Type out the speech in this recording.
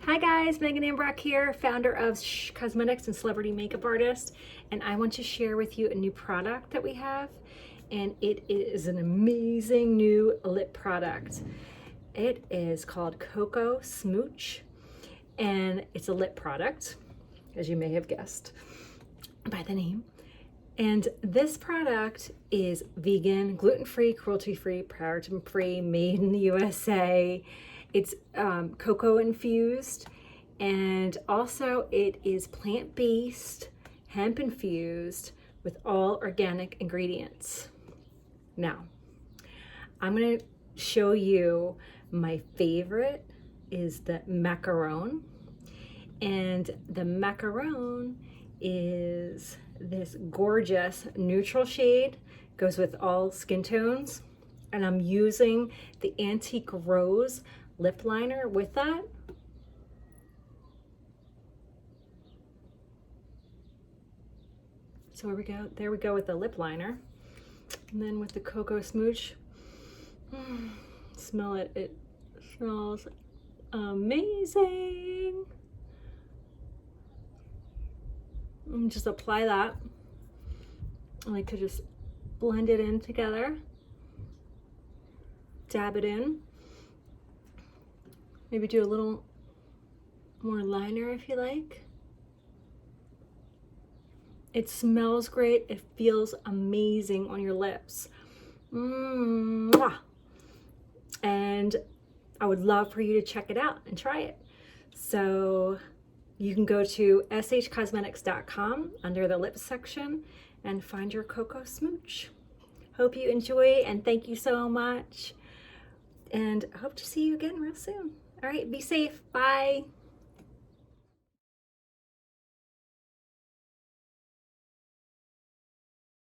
Hi guys, Megan Ambroch here, founder of sh.cosmetics and celebrity makeup artist, and I want to share with you a new product that we have, and it is an amazing new lip product. It is called Cacao Smooch, and it's a lip product, as you may have guessed by the name. And this product is vegan, gluten-free, cruelty-free, paraben-free, made in the USA. It's cocoa infused, and also it is plant-based, hemp infused with all organic ingredients. Now, I'm gonna show you my favorite is the macaron, and the macaron is this gorgeous neutral shade, goes with all skin tones, and I'm using the Antique Rose lip liner with that. So there we go with the lip liner. And then with the Cacao Smooch, smell it, it smells amazing. And just apply that. I like to just blend it in together, dab it in. Maybe do a little more liner if you like. It smells great. It feels amazing on your lips. Mwah. And I would love for you to check it out and try it. So you can go to sh.cosmetics.com under the lips section and find your Cacao Smooch. Hope you enjoy, and thank you so much. And I hope to see you again real soon. All right, be safe. Bye.